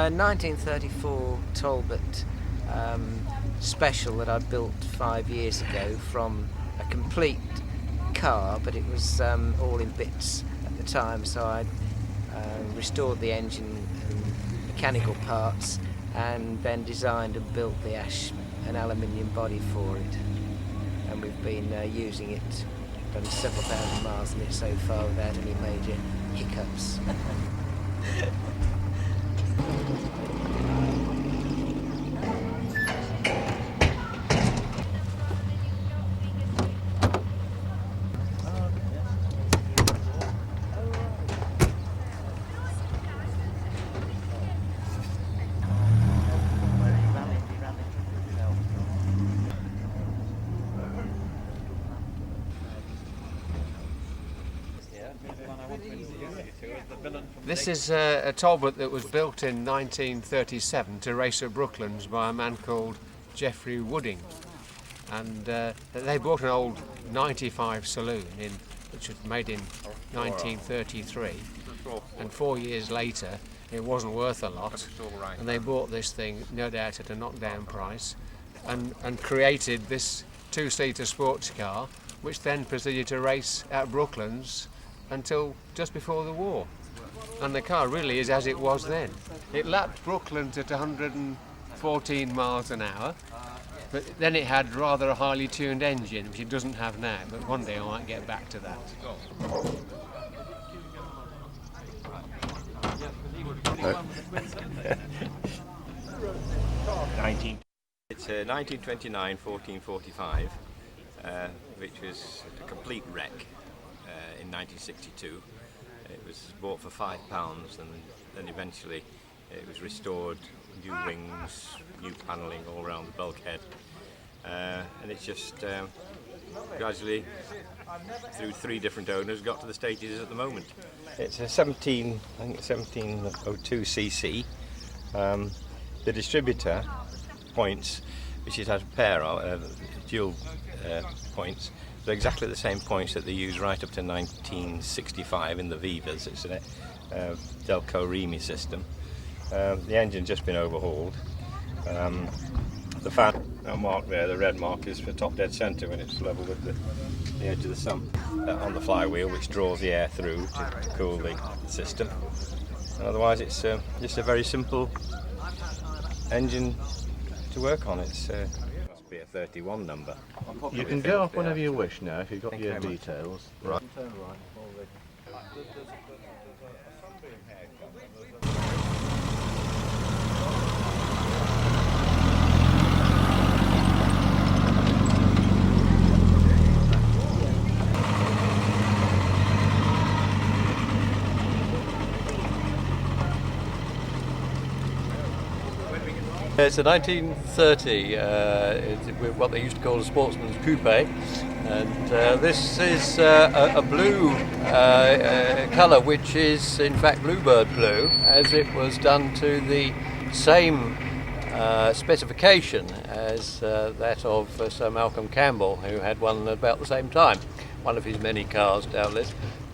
1934 Talbot special that I built 5 years ago from a complete car, but it was all in bits at the time, so I restored the engine and mechanical parts and then designed and built the ash and aluminium body for it, and we've been using it, done several thousand miles in it so far without any major hiccups. This is a Talbot that was built in 1937 to race at Brooklands by a man called Geoffrey Wooding, and they bought an old 95 saloon which was made in 1933, and 4 years later it wasn't worth a lot, and they bought this thing no doubt at a knockdown price and created this two-seater sports car, which then proceeded to race at Brooklands until just before the war. And the car really is as it was then. It lapped Brooklands at 114 miles an hour, but then it had rather a highly tuned engine, which it doesn't have now, but one day I might get back to that. It's 1929 1445, which was a complete wreck in 1962. It was bought for £5, and then eventually it was restored, new wings, new panelling all around the bulkhead, and it's just gradually, through 3 different owners, got to the stage it is at the moment. It's a 1702 cc. The distributor points, which it has a pair of dual points, they're exactly the same points that they use right up to 1965 in the Vivas. It's a Delco Remy system. The engine's just been overhauled. The fan mark there, the red mark, is for top dead centre when it's level with the edge of the sump on the flywheel, which draws the air through to cool the system. And otherwise it's just a very simple engine to work on. It's must be a 31 number. You can go off whenever you wish now if you've got your details. Right. It's a 1930, what they used to call a sportsman's coupe, and this is a blue colour, which is in fact bluebird blue, as it was done to the same specification as that of Sir Malcolm Campbell, who had one about the same time, one of his many cars doubtless.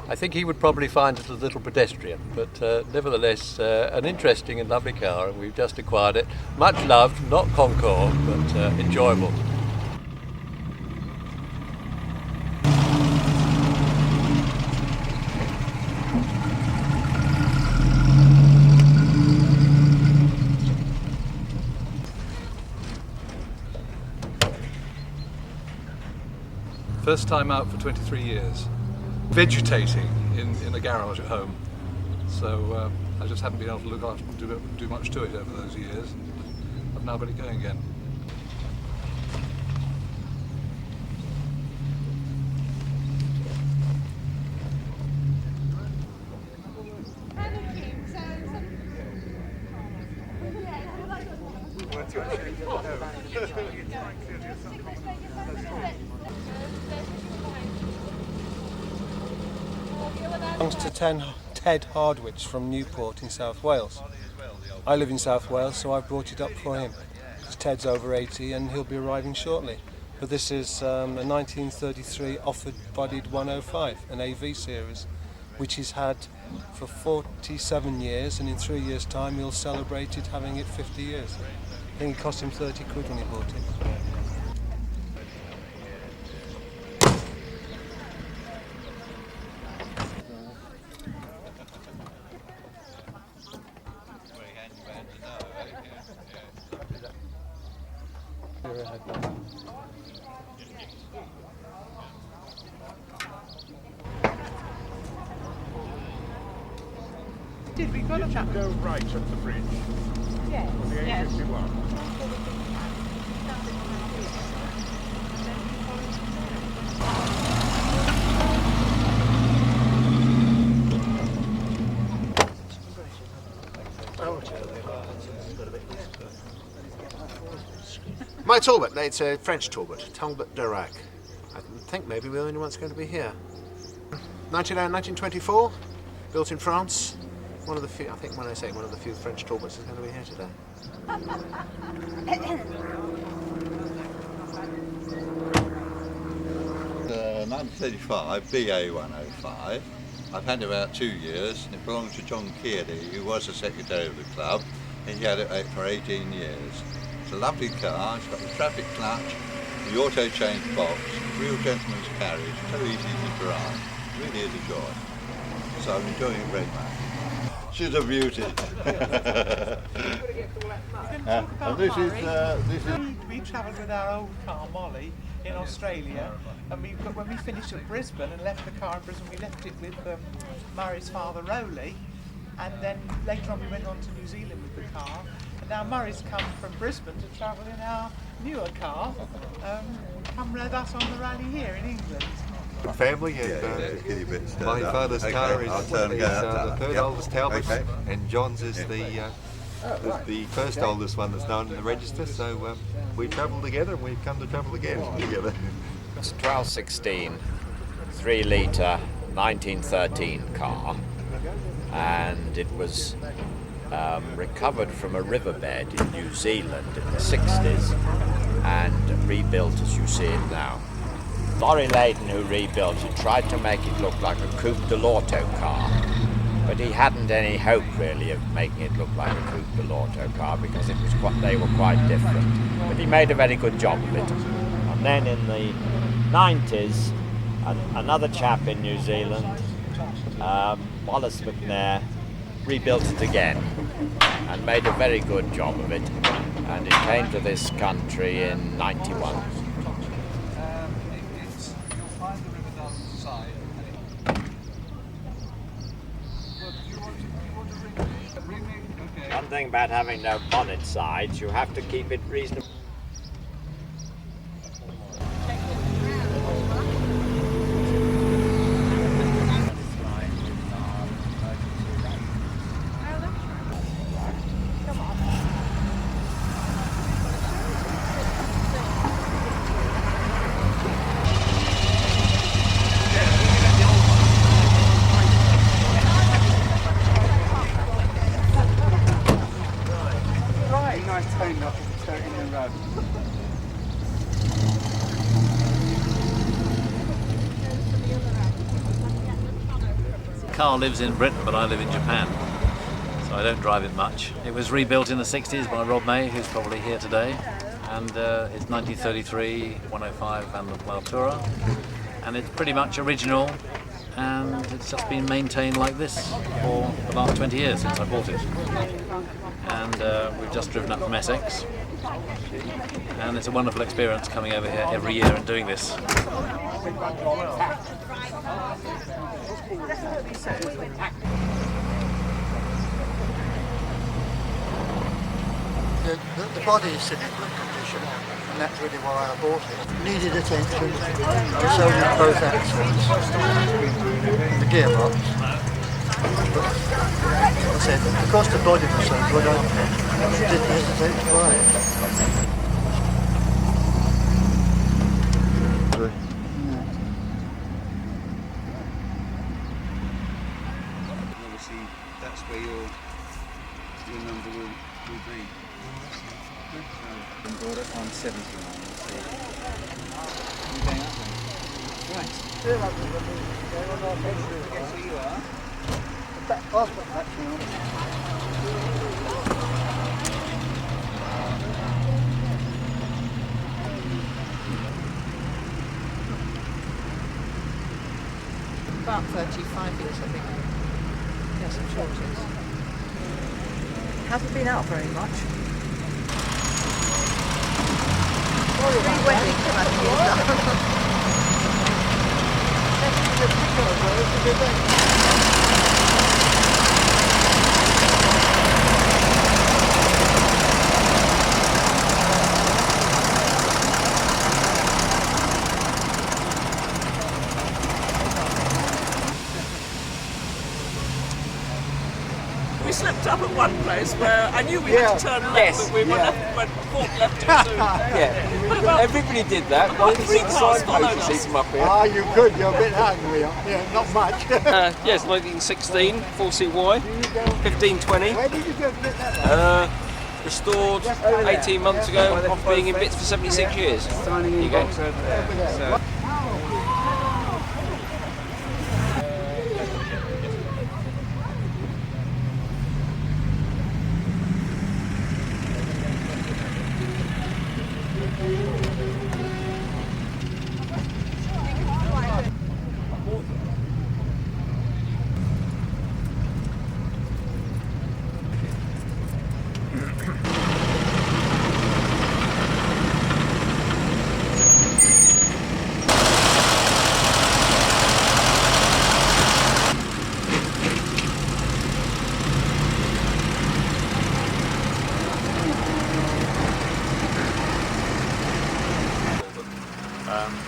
I think he would probably find it a little pedestrian, but nevertheless an interesting and lovely car, and we've just acquired it. Much loved, not Concours, but enjoyable. First time out for 23 years. Vegetating in a garage at home, so I just haven't been able to look after do much to it over those years. I've now got it going again. Belongs to Ted Hardwicz from Newport in South Wales. I live in South Wales, so I've brought it up for him. Ted's over 80 and he'll be arriving shortly. But this is a 1933 offered bodied 105, an AV series, which he's had for 47 years, and in 3 years' time he'll celebrate it having it 50 years. I think it cost him 30 quid when he bought it. Did we go right up the bridge? Yeah. On the A51? My Talbot, it's a French Talbot, Talbot Darracq. I think maybe we're the only ones going to be here. 1924, built in France. One of the few, I think when I say one of the few French Talbots is going to be here today. 1935, BA105. I've had it about 2 years. It belongs to John Kearney, who was the secretary of the club, and he had it for 18 years. It's a lovely car. It's got the traffic clutch, the auto change box, real gentleman's carriage, so easy to drive. Really is a joy. So I'm enjoying it very much. She's a beauty. And this is we travelled with our old car Molly in Australia, and when we finished at Brisbane and left the car in Brisbane, we left it with Murray's father Rowley, and then later on we went on to New Zealand with the car. And now Murray's come from Brisbane to travel in our newer car, come with us on the rally here in England. Family, and my father's car is the third oldest Talbot, and John's is the first oldest one that's known in the register, so we travel together and we've come to travel again together. It's a 1216 3 litre 1913 car, and it was recovered from a riverbed in New Zealand in the 60s and rebuilt as you see it now. Laurie Layden, who rebuilt it, tried to make it look like a Coupe de l'Auto car, but he hadn't any hope really of making it look like a Coupe de l'Auto car because it was they were quite different. But he made a very good job of it. And then in the 90s, another chap in New Zealand, Wallace McNair, rebuilt it again and made a very good job of it. And it came to this country in 91. One thing about having no bonnet sides, you have to keep it reasonable. The car lives in Britain, but I live in Japan, so I don't drive it much. It was rebuilt in the 60s by Rob May, who's probably here today, and it's 1933, 105 and the Waltura, and it's pretty much original, and it's just been maintained like this for the last 20 years since I bought it. And we've just driven up from Essex, and it's a wonderful experience coming over here every year and doing this. The body is in good condition, and that's really why I bought it. Needed attention, the sewing up both axles, and the gearbox. But, I said, the cost of body was so good, I didn't hesitate to buy it. Obviously, that's where your number will be. And bought it on 79. You going up there? About 35 years, I think. Yes, I'm sure it is. Hasn't been out very much. Three weddings, I think We slipped up at one place where I knew we had to turn left, but we went left too soon. What about Everybody did that. I can see the signposts see from up here. Ah, you could. You're a bit angry. Yeah, not much. Yes, 1916, 4CY, 1520. Where did you go to get that? Restored 18 months ago after being in bits for 76 years. Here you go.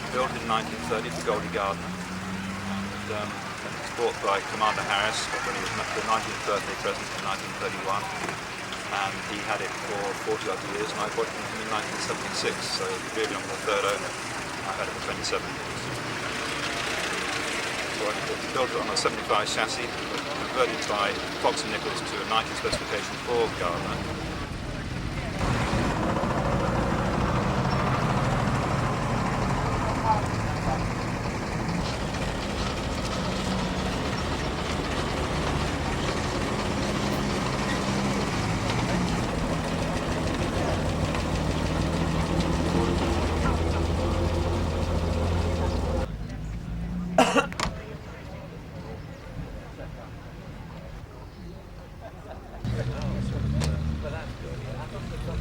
Built in 1930 for Goldie Gardner. And, it was bought by Commander Harris when he was the 19th birthday present in 1931. And he had it for 40 odd years, and I bought it from him in 1976, so really I'm the third owner. I had it for 27 years. So I built it on a 75 chassis, but converted by Fox and Nichols to a 90 specification for Gardner.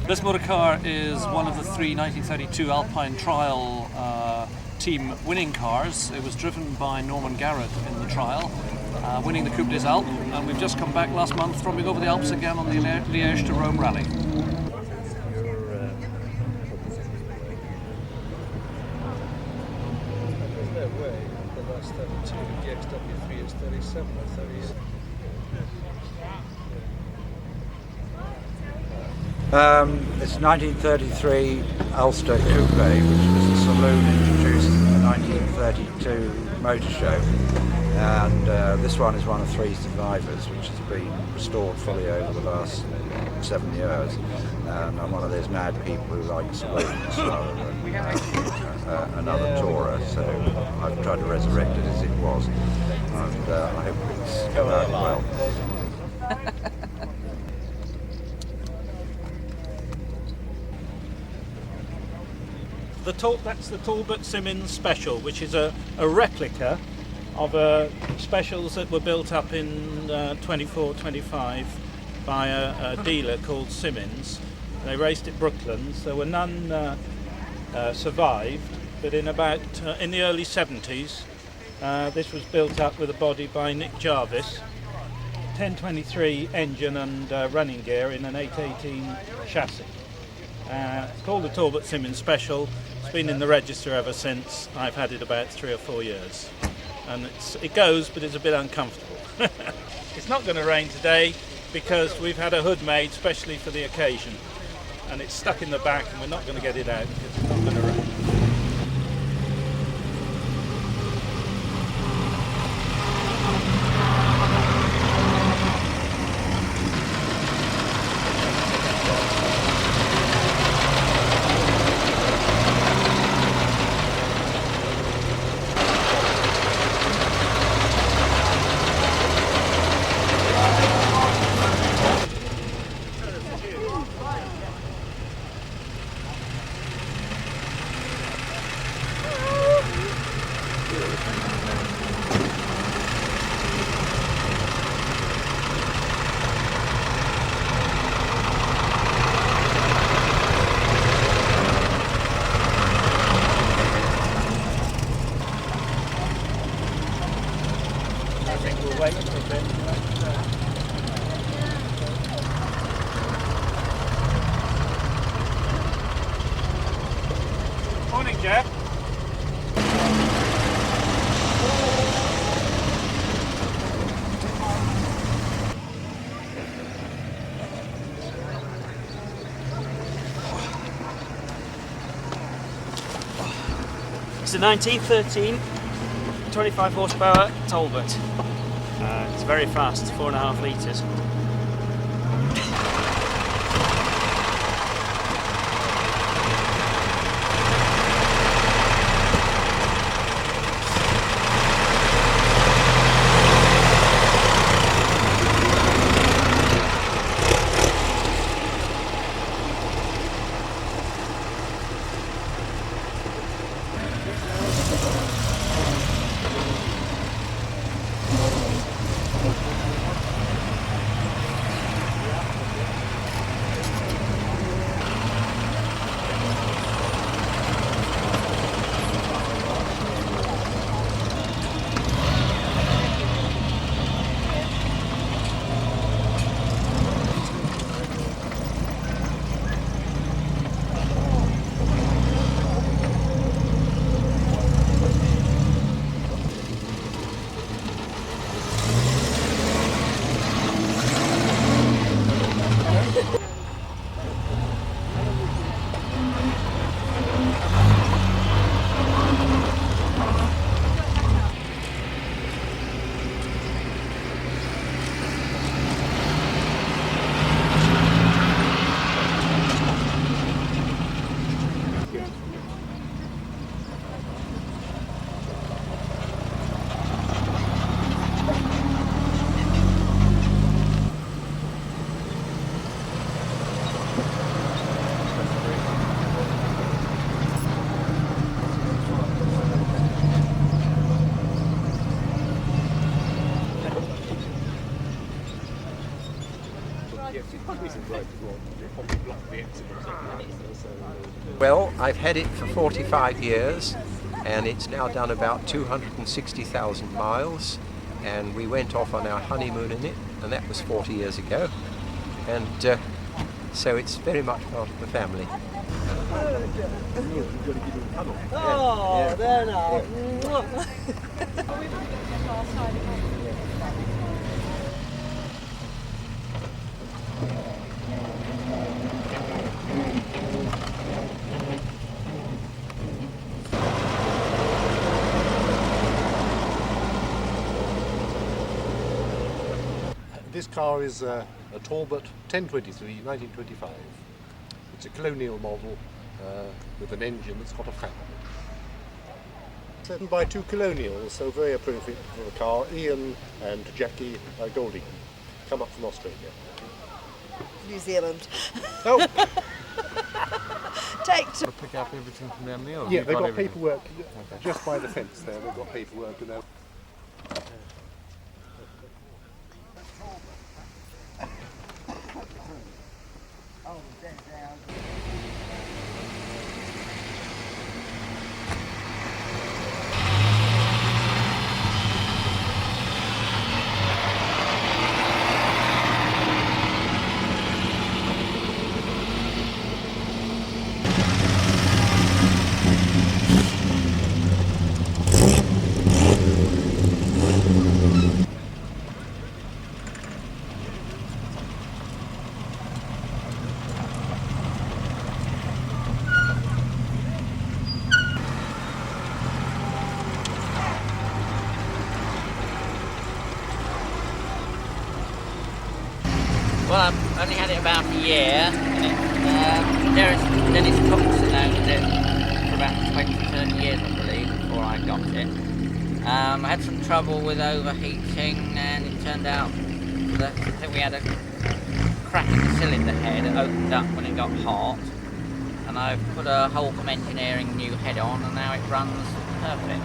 This motor car is one of the three 1932 Alpine trial team winning cars. It was driven by Norman Garrett in the trial, winning the Coupe des Alpes, and we've just come back last month from over the Alps again on the Liège to Rome rally. It's 1933 Ulster Coupe, which was a saloon introduced in the 1932 motor show, and this one is one of three survivors, which has been restored fully over the last 7 years. And I'm one of those mad people who like saloons rather than another tourer, so I've tried to resurrect it as it was, and I hope it's come out well. That's the Talbot Simmons Special, which is a replica of specials that were built up in 24-25 by a dealer called Simmons. They raced at Brooklands. There were none survived, but in the early 70s, this was built up with a body by Nick Jarvis, 1023 engine and running gear in an 818 chassis. It's called the Talbot Simmons Special. It's been in the register ever since. I've had it about 3 or 4 years, and it goes, but it's a bit uncomfortable. It's not going to rain today because we've had a hood made specially for the occasion, and it's stuck in the back, and we're not going to get it out because it's not going to rain. Wait for a bit. Morning, Jeff. It's a 1913 25 horsepower Talbot. It's very fast, 4.5 litres. Well, I've had it for 45 years and it's now done about 260,000 miles, and we went off on our honeymoon in it, and that was 40 years ago, and so it's very much part of the family. Oh, there now. This car is a Talbot 1023, 1925. It's a Colonial model with an engine that's got a fan. It's owned by two Colonials, so very appropriate for the car. Ian and Jackie Golding come up from Australia. New Zealand. Oh! Take two. Pick up everything from down there? Yeah, they've got paperwork just by the fence there. They've got paperwork and Well, I've only had it about a year, and Dennis Thompson owned it for about 20, 30 years, I believe, before I got it. I had some trouble with overheating, and it turned out that I think we had a crack in the cylinder head. It opened up when it got hot, and I've put a Holcomb Engineering new head on, and now it runs perfect.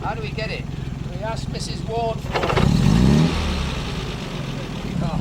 How do we get it? We asked Mrs. Ward for it. Oh.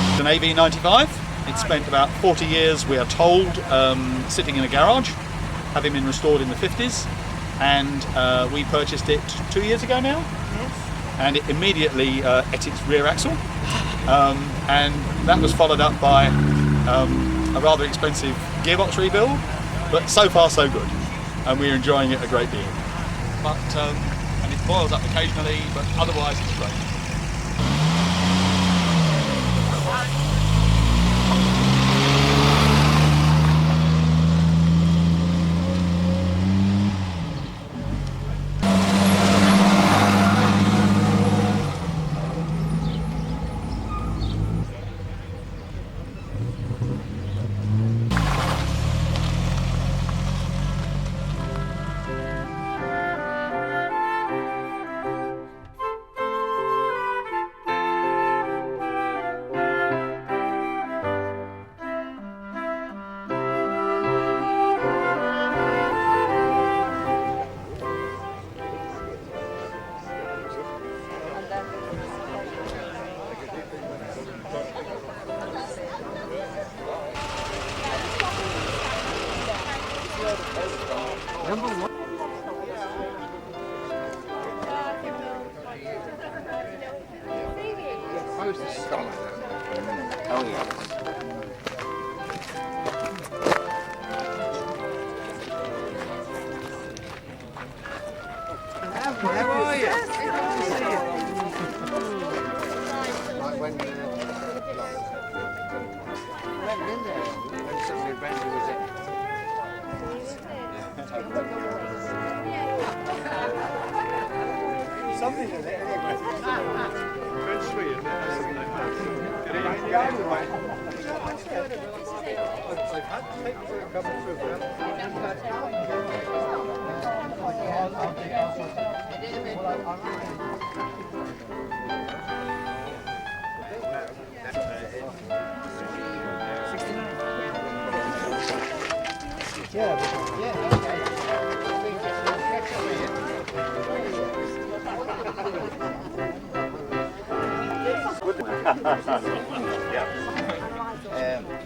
It's an AV95. It spent about 40 years, we are told, sitting in a garage, having been restored in the 50s, and we purchased it 2 years ago now. Yes. And it immediately ate its rear axle, and that was followed up by a rather expensive gearbox rebuild, but so far so good, and we're enjoying it a great deal. But and it boils up occasionally, but otherwise it's great. Something in it.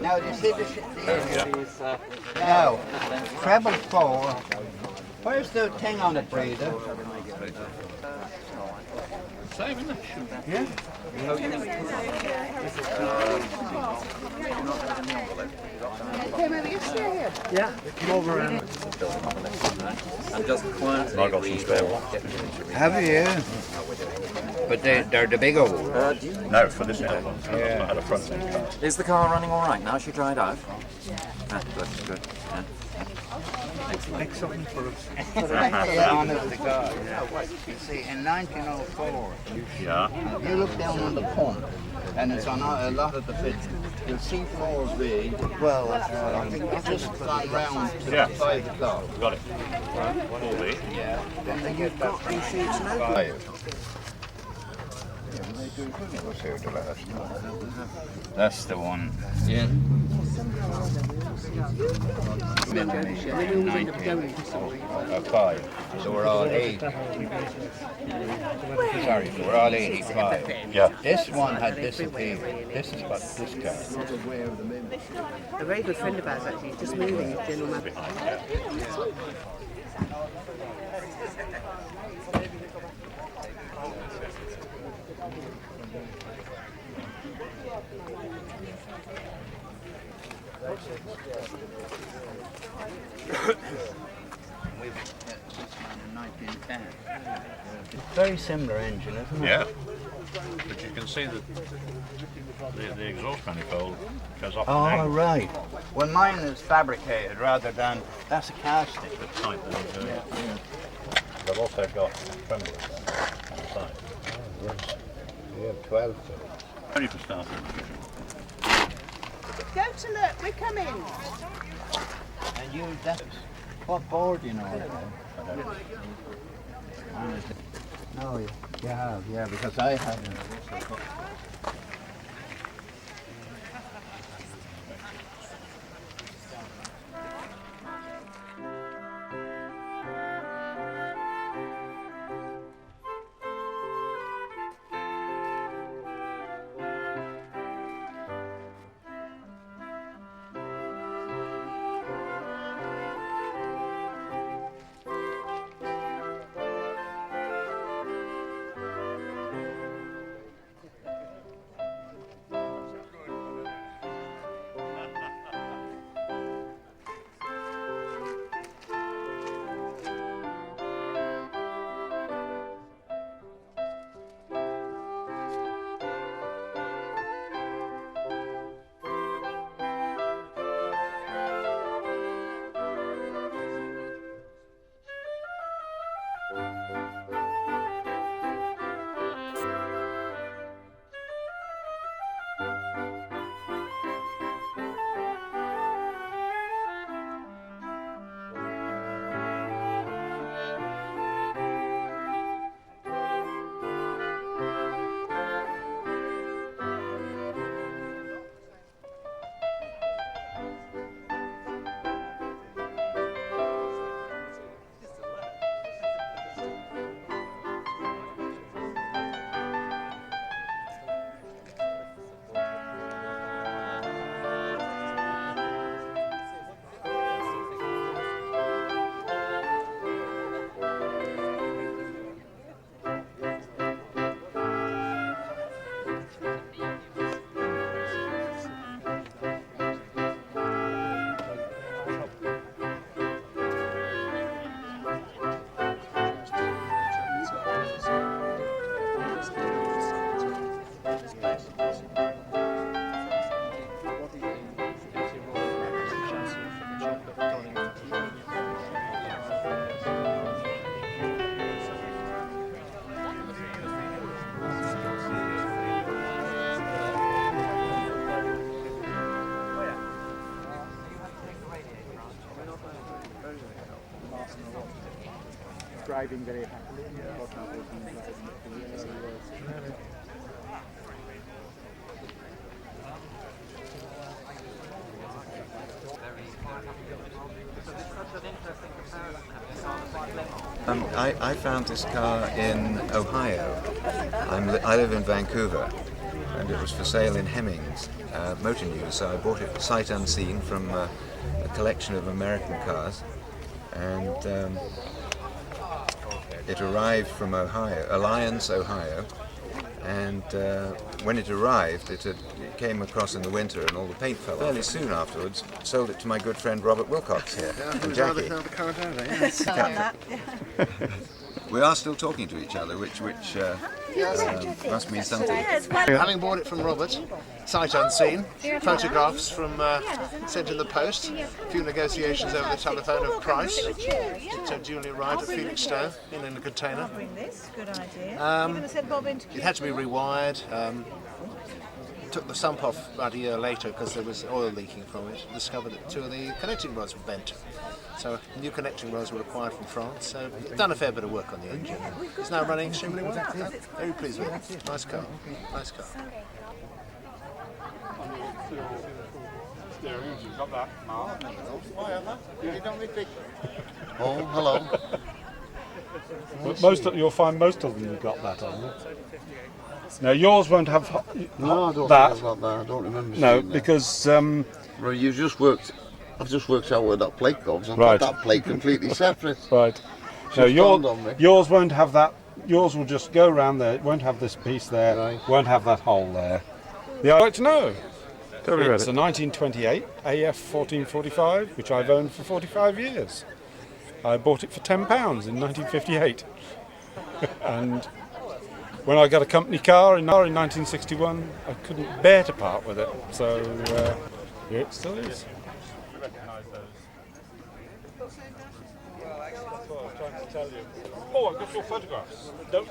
Now, do you see the now, treble 4. Where's the thing on it, breather? Same, isn't it? Yeah. Yeah, come over and just quietly. I got some spare one. Have you? But they're the bigger ones. No, for this one. Yeah. I had a front end car. Is the car running all right now? She dried out? Ah, good, good. Yeah. make something for us. Honest to God. You see, in 1904, you look down on the pump, and it's on a lot of the bits. You'll see 4B. Well, I think it's just gone round to 5 o'clock. Got it. 4B. Yeah. Then they get that from 5. That's the one. Yeah. 5. So we're all 8. Sorry, so we're all 85. Yeah. This one had disappeared. This is what this car. A very good friend of ours actually, just moving, General Map. Very similar engine, isn't it? Yeah. But you can see that the exhaust manifold goes off. Oh, right. Well, mine is fabricated rather than, that's a casting. They've also got tremblers on the side. We have 12. Only for starting. Go to look, we're coming. And you, that's what board you know? No, you have, yeah, because I haven't. driving very happily. I found this car in Ohio. I live in Vancouver, and it was for sale in Hemmings Motor News, so I bought it sight unseen from a collection of American cars, and it arrived from Ohio, Alliance, Ohio, and when it arrived, it came across in the winter and all the paint fell off. Fairly soon afterwards, sold it to my good friend Robert Wilcox here, and Jackie. We are still talking to each other, which must mean something. Having bought it from Robert, sight unseen, photographs from sent in the post, a few negotiations over the telephone of price. It duly arrived at Felixstowe in a container. It had to be rewired. Took the sump off about a year later because there was oil leaking from it. Discovered that 2 of the connecting rods were bent. So new connecting rods were required from France. So done a fair bit of work on the engine. It's now running extremely well. Very pleased with it. Nice car. Nice car. Oh, hello. But you'll find most of them have got that on. Now yours won't have No, I don't that. think I've got that. I don't remember. No, seeing that. because Well, you just worked. I've just worked out where that plate goes. I've Right. got that plate completely separate. right. No, Just dawned on me. yours won't have that. Yours will just go around there. It won't have this piece there. Won't have that hole there. I'd like to know. Tell me about It's it. a 1928 AF 1445, which I've owned for 45 years. I bought it for £10 in 1958, and when I got a company car in 1961, I couldn't bear to part with it. So here it still is. Oh, I've got your photographs. Don't.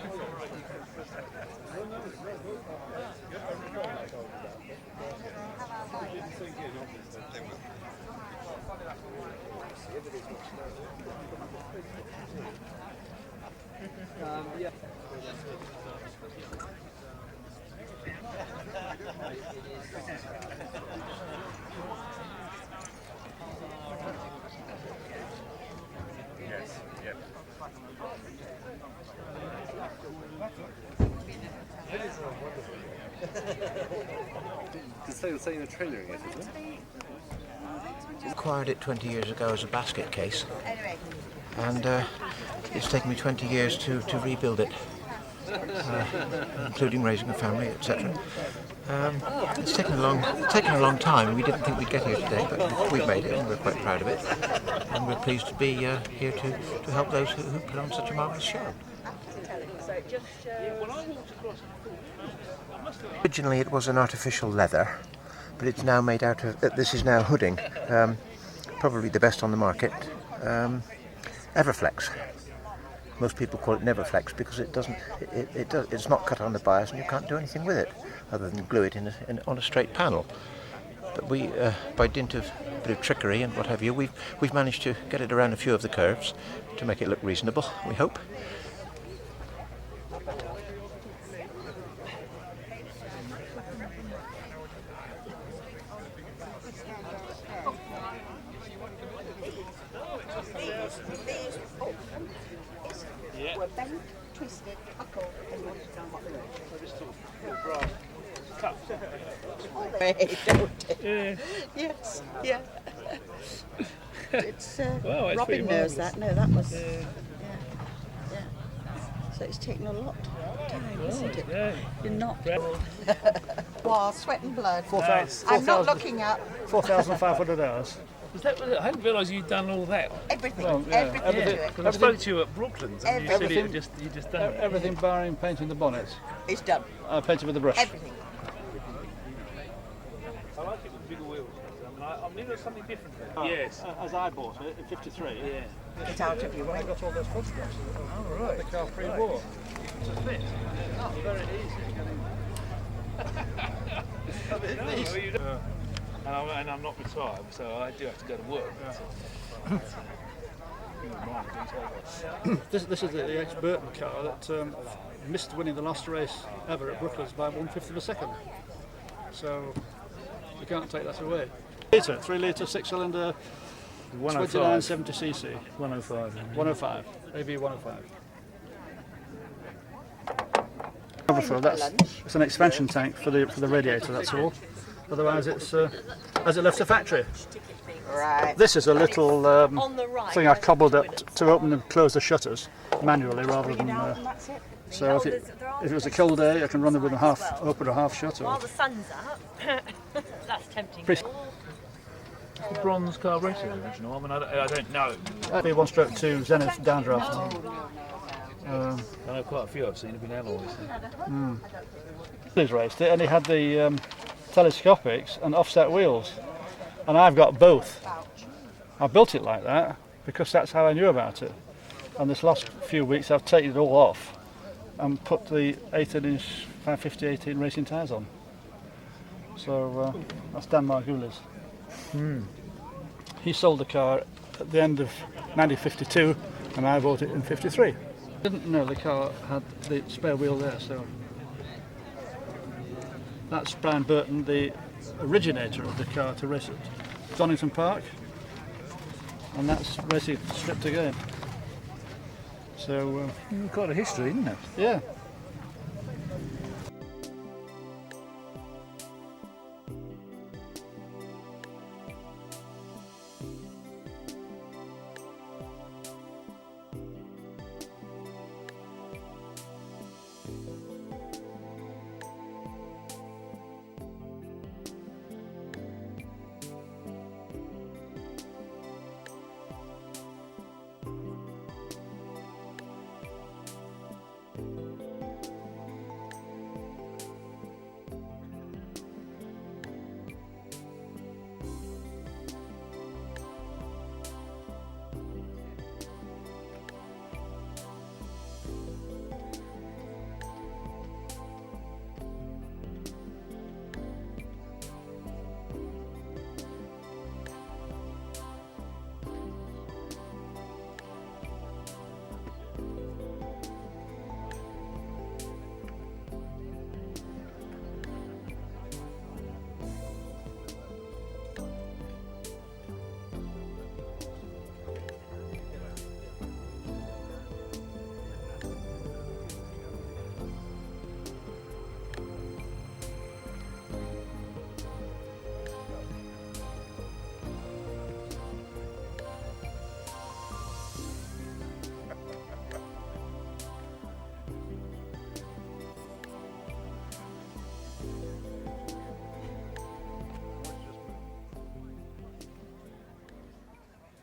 Acquired it 20 years ago as a basket case, and it's taken me 20 years to rebuild it, including raising a family, etc. It's taken a long time. We didn't think we'd get here today, but we've made it, and we're quite proud of it. And we're pleased to be here to help those who put on such a marvellous show. Originally, it was an artificial leather, but it's now made out of. This is now hooding, probably the best on the market. Everflex. Most people call it Neverflex because it doesn't. It's not cut on the bias, and you can't do anything with it other than glue it on a straight panel. But we, by dint of a bit of trickery and what have you, we've managed to get it around a few of the curves to make it look reasonable. We hope. Were bent, twisted, buckled, and wanted to know what they were. Yes, yeah. It's Well, it's Robin pretty knows marvellous. that. No, that was yeah. So it's taken a lot of time, isn't it? Yeah. You're not. Wow, sweat and blood. 4,000 I'm not looking up. 4,500 hours. I hadn't realised you'd done all that. Everything. Well, Everything to it. Because I spoke to you at Brooklands and you said you just done it. Everything barring painting the bonnet. It's done. Painted with a brush. Everything. I like it with bigger wheels. I'm needing something different there. Yes. As I bought it in '53. Yeah. Get out of your way. I got all those photographs. Oh, right. The car pre-war. To fit. Oh, very easy. And I'm not retired, so I do have to go to work. This is the ex-Burton car that missed winning the last race ever at Brooklands by 1/5 of a second. So you can't take that away. 3 litre 6-cylinder, 2970 cc. 105. 105. AB 105. Overflow. It's an expansion tank for the radiator. That's all. Otherwise, it's as it left the factory. Right. This is a little thing I cobbled up to open and close the shutters manually rather than. So if it was a cold day, I can run it with a half open or half shut. While the sun's up, that's tempting. The bronze car racing original. I mean, I don't know. That'd be 1/2 Zenith downdraft. I know quite a few I've seen have been alloys. He's raced it, and he had the telescopics and offset wheels, and I've got both. I built it like that because that's how I knew about it. And this last few weeks, I've taken it all off and put the 18-inch 550/18 racing tyres on. So that's Dan Margulies. He sold the car at the end of 1952, and I bought it in '53. Didn't know the car had the spare wheel there, so that's Brian Burton, the originator of the car to race at Donington Park, and that's racing stripped again. So quite a history, isn't it? Yeah.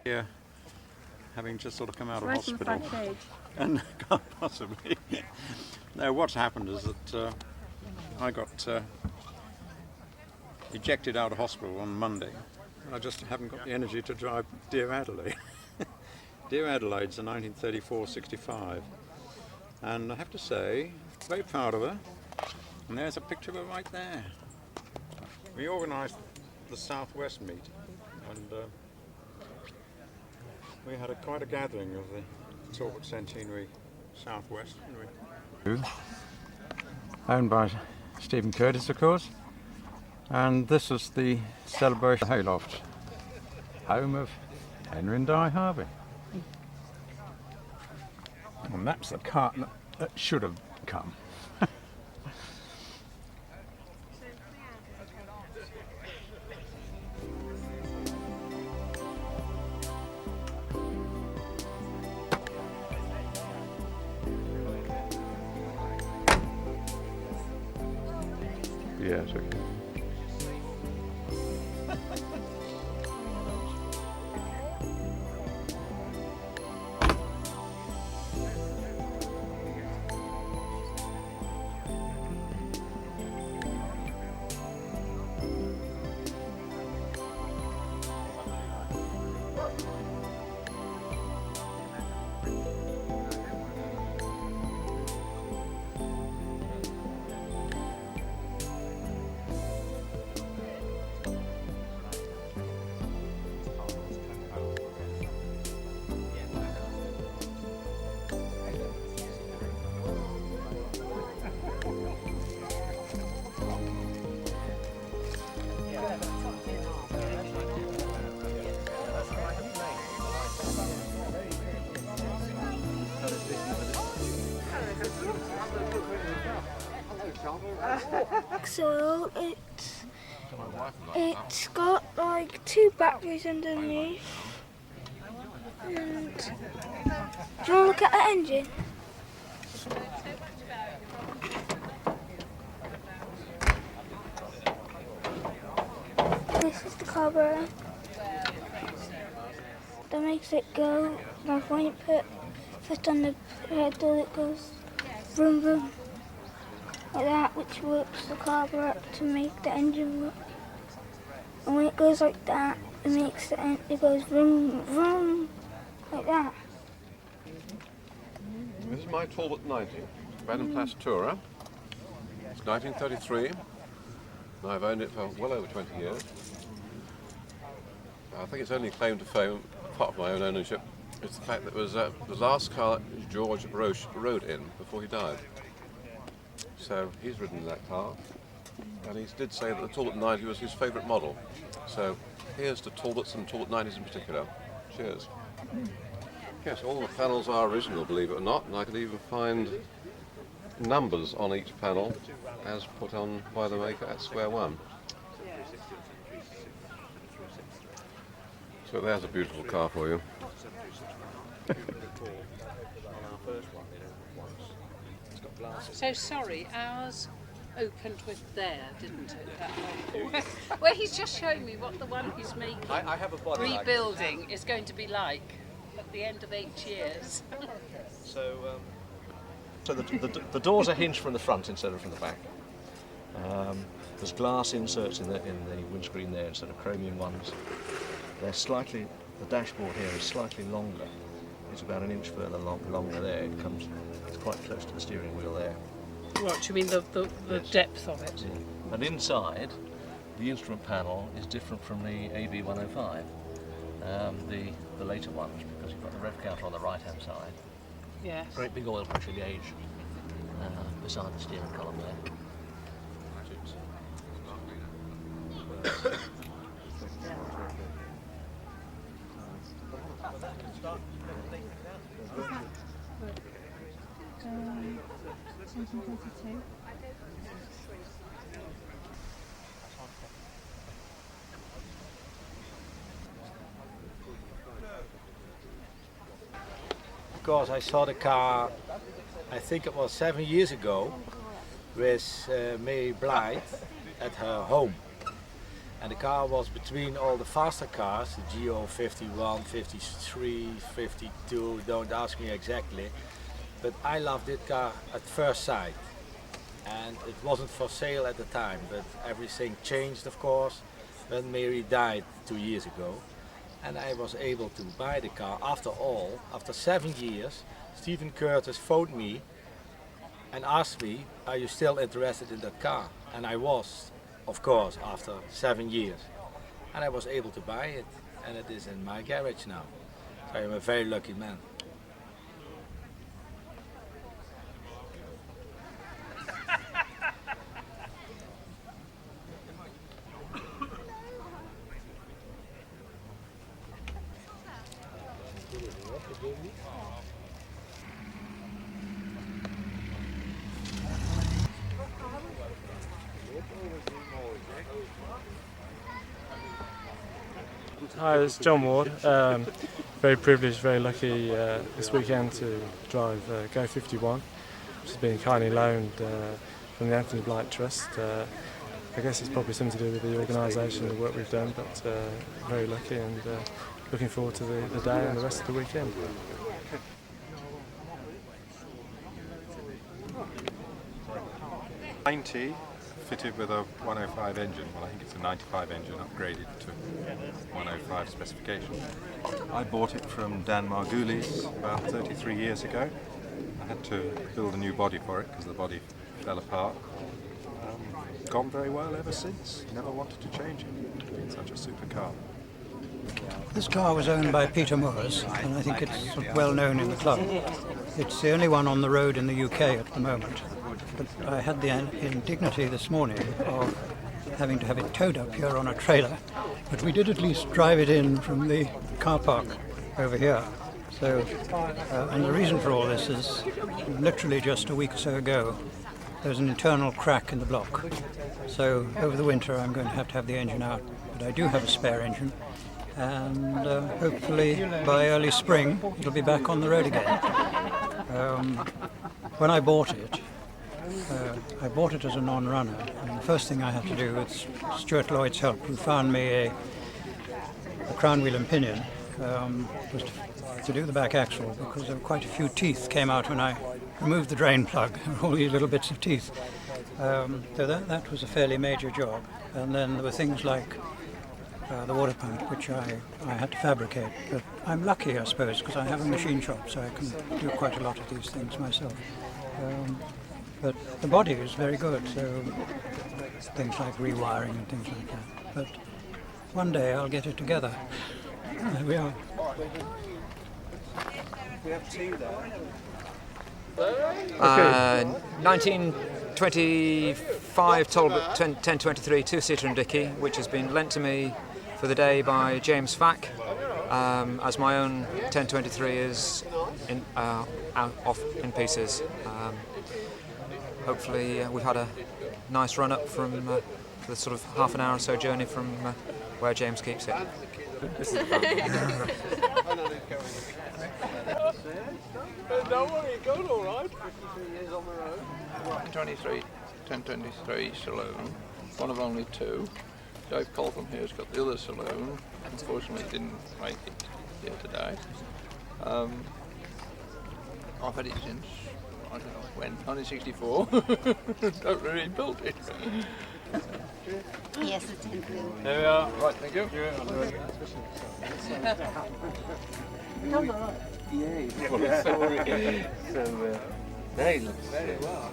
Yeah, having just sort of come out of Right on the hospital. front page. And can't possibly. No, what's happened is that I got ejected out of hospital on Monday. I just haven't got the energy to drive Dear Adelaide. Dear Adelaide's a 1934-65, and I have to say, very proud of her. And there's a picture of her right there. We organised the Southwest meet, and we had quite a gathering of the Talbot Centenary Southwest. Owned by Stephen Curtis, of course. And this is the celebration hayloft, home of Henry and Di Harvey. And that's the cart that should have come. Yes, okay. So it's got like 2 batteries underneath. And do you want to look at the engine? This is the carburetor. That makes it go, like when you put foot on the pedal, it goes vroom vroom like that, which works the carburetor to make the engine work. And when it goes like that, it makes it goes vroom vroom like that. This is my Talbot 90, Bentleys Tourer. It's 1933. And I've owned it for well over 20 years. I think its only claim to fame, apart from my own ownership, is the fact that it was the last car that George Roche rode in before he died. So he's ridden in that car, and he did say that the Talbot 90 was his favourite model. So here's to Talbots and Talbot 90s in particular. Cheers. Yes, all the panels are original, believe it or not, and I could even find numbers on each panel as put on by the maker at square one. So there's a beautiful car for you. So sorry, ours opened with there, didn't it? That whole well, he's just showing me what the one he's making, I have a body rebuilding, like is going to be like at the end of 8 years. So the doors are hinged from the front instead of from the back. There's glass inserts in the windscreen there instead of chromium ones. They're slightly, the dashboard here is slightly longer. It's about an inch further longer there. It's quite close to the steering wheel there. What do you mean, the Yes. depth of it? Yeah. And inside, the instrument panel is different from the AB105, the later ones, because you've got the rev counter on the right-hand side. Yes. Great big oil pressure gauge beside the steering column there. Because I saw the car, I think it was 7 years ago, with Mary Blythe at her home. And the car was between all the faster cars, the Geo 51, 53, 52, don't ask me exactly. But I loved that car at first sight. And it wasn't for sale at the time, but everything changed, of course, when Mary died 2 years ago. And I was able to buy the car. After all, after 7 years, Stephen Curtis phoned me and asked me, are you still interested in that car? And I was, of course, after 7 years. And I was able to buy it, and it is in my garage now. So I'm a very lucky man. Hi, this is John Ward. Very privileged, very lucky this weekend to drive Go 51, which has been kindly loaned from the Anthony Blight Trust. I guess it's probably something to do with the organisation, the work we've done, but very lucky and looking forward to the day and the rest of the weekend. '90, fitted with a 105 engine. Well, I think it's a 95 engine upgraded to 105 specification. I bought it from Dan Margulies about 33 years ago. I had to build a new body for it because the body fell apart. Gone very well ever since. Never wanted to change it. It's been such a super car. This car was owned by Peter Moores, and I think it's sort of well known in the club. It's the only one on the road in the UK at the moment. But I had the indignity this morning of having to have it towed up here on a trailer. But we did at least drive it in from the car park over here. So, and the reason for all this is literally just a week or so ago, there's an internal crack in the block. So over the winter I'm going to have the engine out, but I do have a spare engine, and hopefully by early spring it'll be back on the road again. When I bought it as a non-runner, and the first thing I had to do with Stuart Lloyd's help, who found me a crown wheel and pinion, was to do the back axle, because there were quite a few teeth came out when I removed the drain plug, all these little bits of teeth. So that was a fairly major job. And then there were things like the water pump, which I had to fabricate. But I'm lucky, I suppose, because I have a machine shop, so I can do quite a lot of these things myself. But the body is very good, so things like rewiring and things like that. But one day I'll get it together. There we are. We have two there. 1925 Talbot 1023 two-seater and dicky, which has been lent to me for the day by James Fack, as my own 1023 is off in pieces. Hopefully we've had a nice run up from the sort of half an hour or so journey from where James keeps it. This is fun. Don't worry, going all right. 53 years on the road. 1023 saloon, one of only two. Dave Coltham here's got the other saloon. Unfortunately, he didn't make it here today. I've had it since, I don't know when, 1964. Don't really built it. Yes, the 10th wheel. There we are. Right, thank you. Come on. Yeah, sorry. So, they look very well.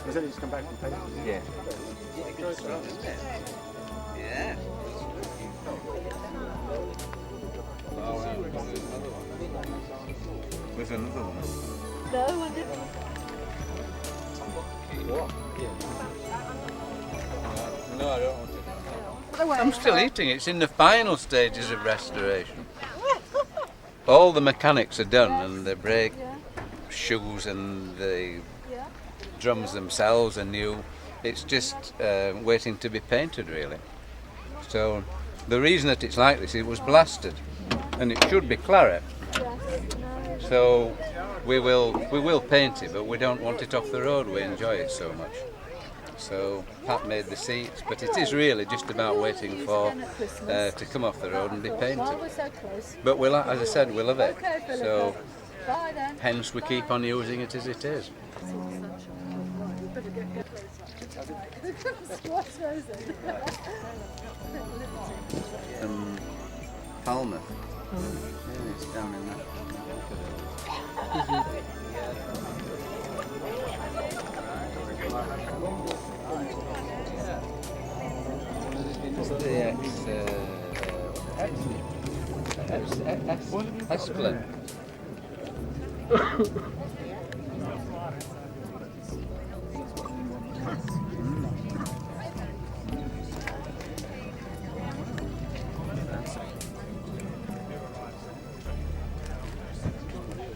Was it just come back from paint? Yeah. Yeah. There's another one. No, I didn't. What? No, I don't want it. I'm still eating. It's in the final stages of restoration. All the mechanics are done, and the brake shoes and the drums themselves are new. It's just waiting to be painted, really. So the reason that it's like this, it was blasted, and it should be claret. So we will paint it, but we don't want it off the road. We enjoy it so much. So Pat made the seats, but it is really just about waiting for to come off the road and be painted. But we, as I said, we love it. So hence we keep on using it as it is. Palmer. Yeah, it's down in that. It's the X-Plan.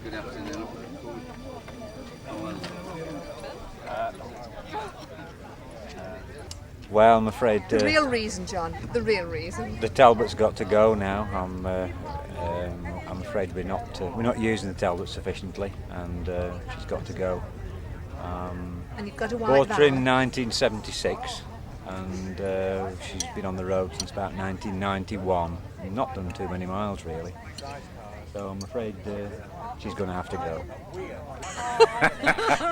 Good afternoon. Well, I'm afraid The real reason, John. The real reason. the Talbot's got to go now. I'm afraid we're not using the Talbot sufficiently, and she's got to go. And you've got a white Bought her in van. 1976, and she's been on the road since about 1991. Not done too many miles really, so I'm afraid she's going to have to go.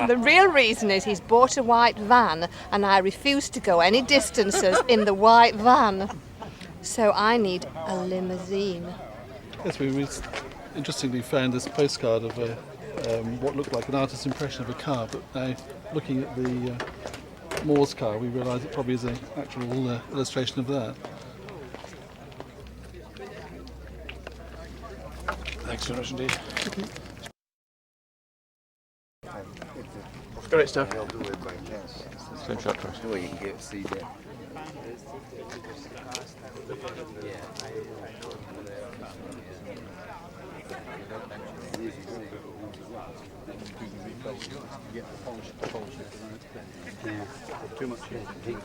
The real reason is he's bought a white van, and I refuse to go any distances in the white van. So I need a limousine. Yes, we interestingly found this postcard of what looked like an artist's impression of a car, but now looking at the Moore's car, we realise it probably is an actual illustration of that. Thanks very much indeed. Great stuff. Same shot, Chris. Well, you can get see that. Too much heat.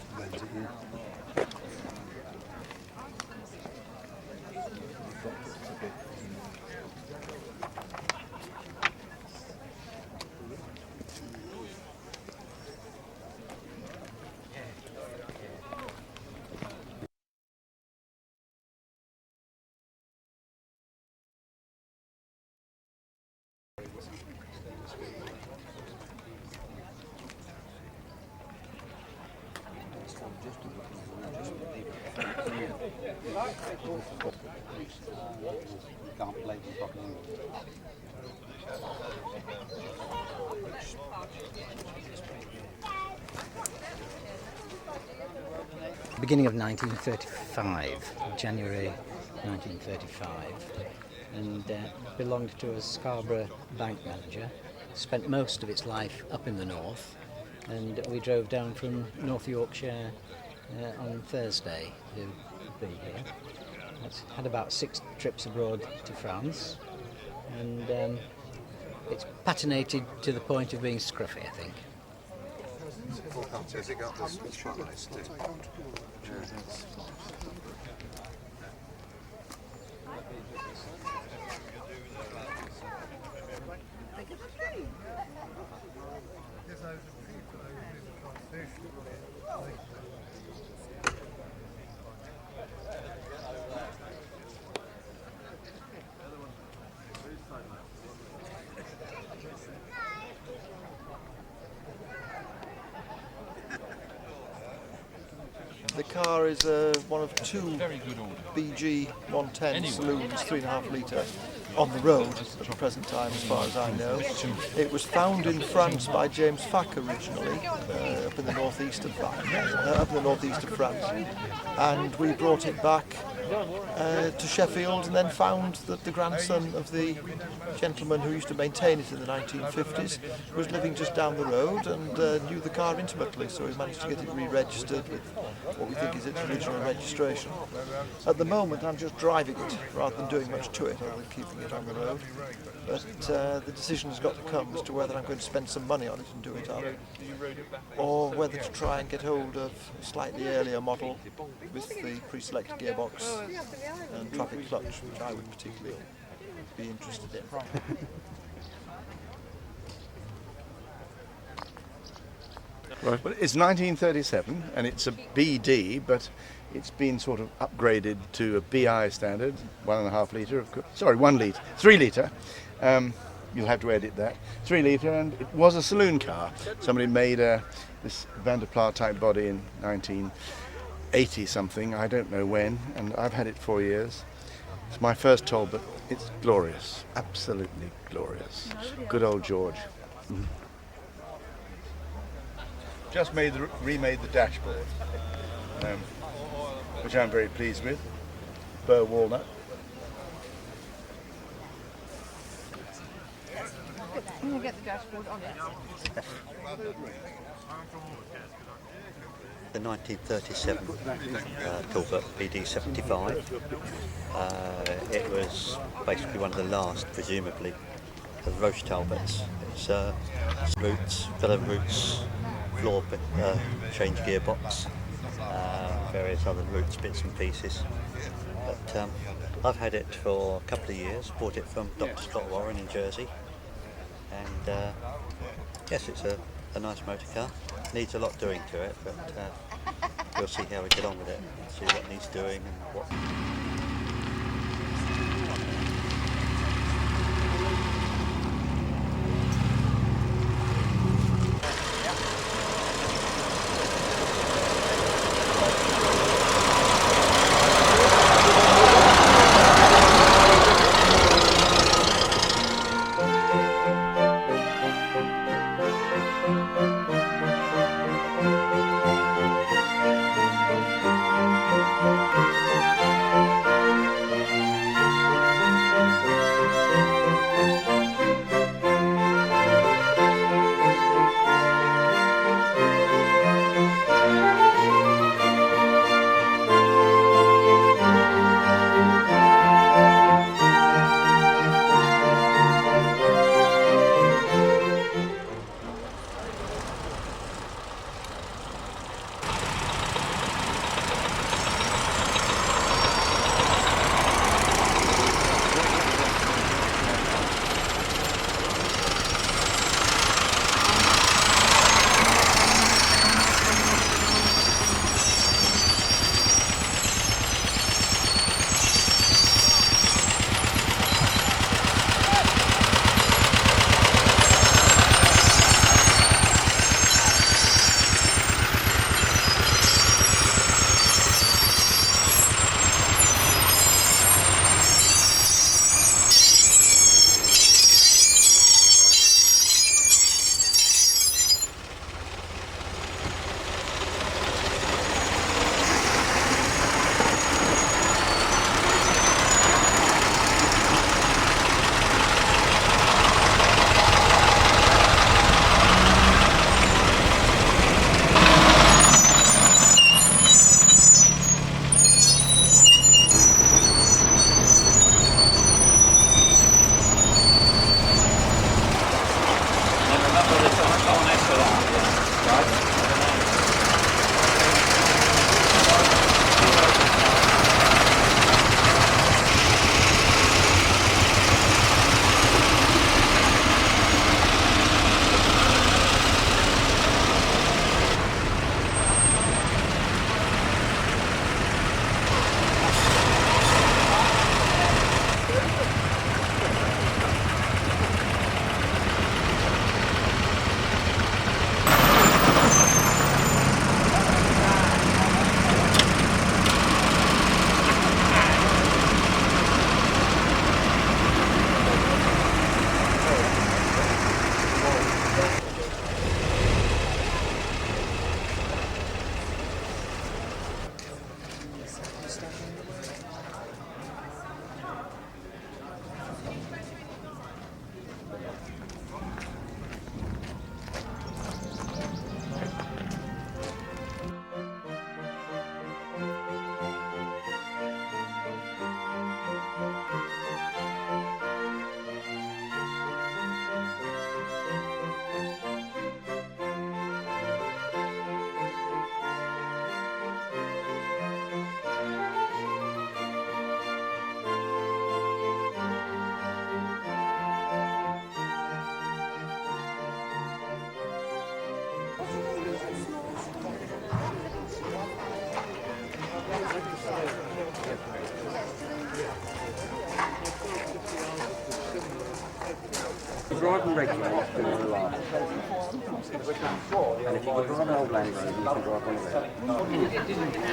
Can't play them properly. Beginning of 1935, January 1935, and belonged to a Scarborough bank manager. Spent most of its life up in the north, and we drove down from North Yorkshire on Thursday to be here. It's had about 6 trips abroad to France, and it's patinated to the point of being scruffy, I think. Has it got this spotlights too? The car is one of 2 BG 110 saloons, 3.5 litre, on the road at the present time, as far as I know. It was found in France by James Fack originally, up in the northeast of France, and we brought it back to Sheffield, and then found that the grandson of the gentleman who used to maintain it in the 1950s was living just down the road and knew the car intimately, so we managed to get it re-registered with what we think is its original registration. At the moment I'm just driving it rather than doing much to it other than keeping it on the road, but the decision has got to come as to whether I'm going to spend some money on it and do it up, or whether to try and get hold of a slightly earlier model with the pre-selected gearbox and traffic clutch, which I would particularly be interested in. Right. Well, it's 1937 and it's a BD, but it's been sort of upgraded to a BI standard, 1.5 litre, 1 litre, 3 litre. You'll have to edit that. 3 litre, and it was a saloon car. Somebody made this Van der Pla type body in 1980 something, I don't know when, and I've had it 4 years. It's my first Talbot. It's glorious, absolutely glorious. Good old George. Just remade the dashboard, which I'm very pleased with. Burr walnut. Can you get the dashboard on it? The 1937 Talbot BD75. It was basically one of the last, presumably, of the Roche Talbots. It's roots, fellow roots, floor change gearbox, various other roots, bits and pieces. But I've had it for a couple of years. Bought it from Dr. Scott Warren in Jersey, and yes, it's a nice motor car. Needs a lot doing to it, but we'll see how we get on with it. See what needs doing and what. Driving regularly is going to be reliable. And if you can drive an old Land Rover, you can drive one of them.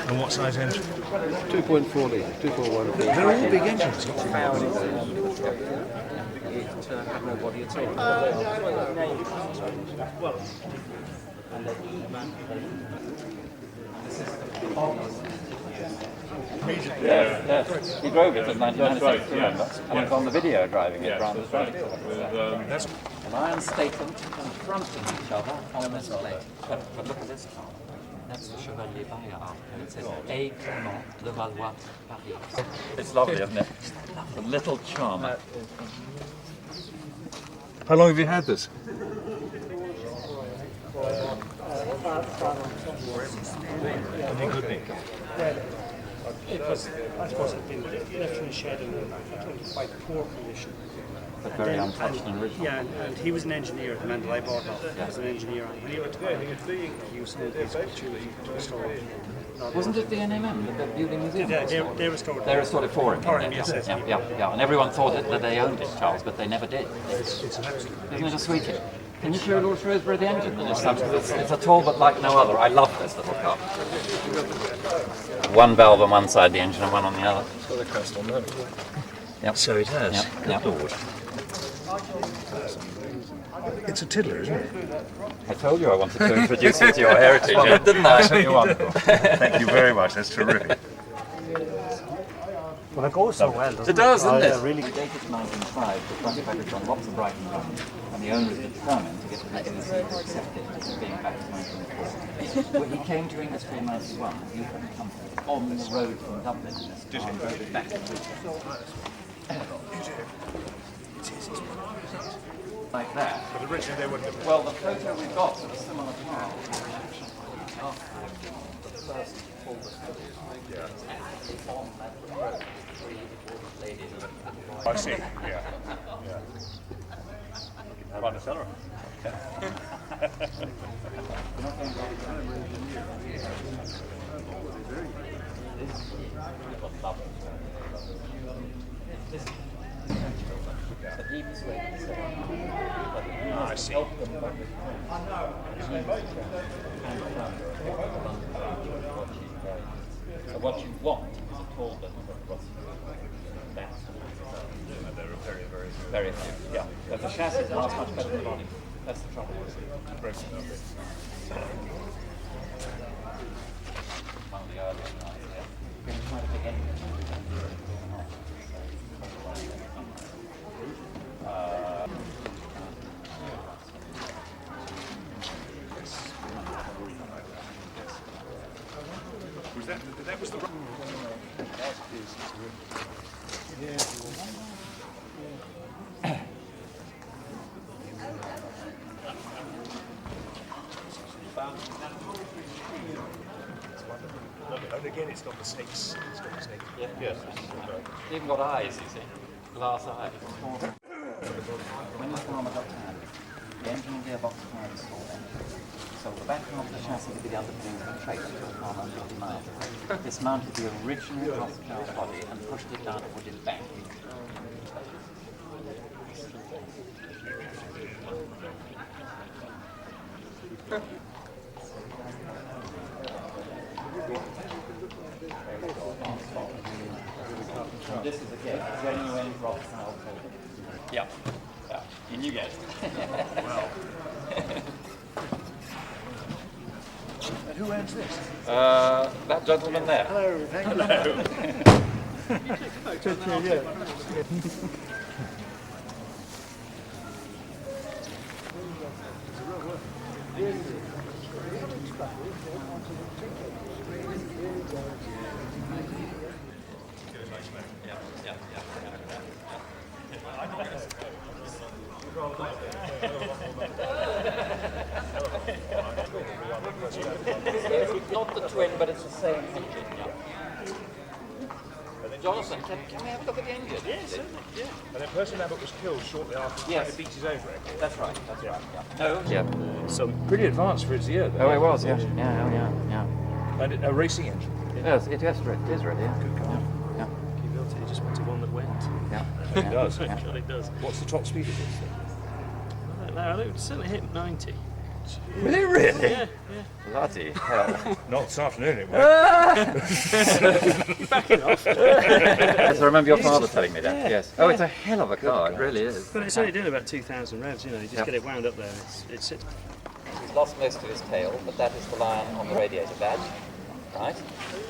And what size engine? 2.4 litre, 2.1. They're all big engines. It had no body at all. Yes. He drove it in 1996, remember? And was on the video driving it around the track. An iron statement confronting each other on this plate. But look at this car. That's the Chevalier Bayard. And it says A. Clément de Valois, Paris. It's lovely, isn't it? A little charmer. How long have you had this? Any good, Nick? It was, I suppose, it had been left in the shed in quite poor condition. But very untouched and original. Yeah, and he was an engineer at the Mendel I bought off. He was an engineer, and when he retired, he used some of his opportunity to restore it. Wasn't it the NMM, the Building Museum? They restored it. They restored it for him. For him, yes. Yeah. And everyone thought that they owned it, Charles, but they never did. Isn't it a sweetie? Can you show Lord Shrewsbury the engine this time? It's a Talbot like no other. I love this little car. One valve on one side of the engine and one on the other. So the crest on there. Yep. So it has. Yep. Lord. It's a tiddler, isn't it? I told you I wanted to introduce you to your heritage, didn't I? Absolutely wonderful. Thank you very much. That's terrific. Well, it goes so well, doesn't it? It does, doesn't it? Really dated 1905, the front package on lots of Brighton runs, and the owner is determined to get the legacy accepted as being back to 1904. When he came to Ingestre in 91, he had a company on the road from Dublin in this car and drove it back to like that. But originally they wouldn't have. Well, the photo we've got of a similar car after the first Talbot is actually on that road. I see. Yeah. Right the cellar. I see. So what you want is a Talbot. That's very few. Yeah. But the chassis lasts much better than the body. That's the trouble. One of the earlier ones, yeah. Been quite a big engine. That was the. And again, it's got the snakes. It's got the snake. Yeah. Yes. It's even got eyes, you see. Glass eyes. When the farmer got tired, the engine and gearbox were installed in. So the back half of the chassis could be the underpinnings of the trailer to a farmer 50 miles. Dismounted the original cross-car body and pushed it down a wooded bank. This is again genuine rock style. Yeah. You knew it. Wow. And who owns this? That gentleman there. Hello, thank you. Hello. It's not the twin, but it's the same engine. Yeah. Jonathan, can we have a look at the engine? Yes, certainly. Yeah. And then Percy Lambert was killed shortly after Yes. the beat his own record. That's right. That's right. Yeah. No. Yeah. So pretty advanced for its year, though. Oh, it was. Yeah. Yeah. And a racing engine. Yes, it is really. Yeah. Good car. Yeah. He built it, he just wanted one that went. Yeah. It does. It really does. What's the top speed of this thing? No, it would certainly hit 90. Really? Yeah, yeah. Bloody hell. Not this afternoon, it You're backing off. Yes, I remember your father telling me that, yes. Oh, it's a hell of a car, it really is. But it's only doing about 2,000 revs, you know, you just get it wound up there. It's He's lost most of his tail, but that is the lion on the radiator badge, right?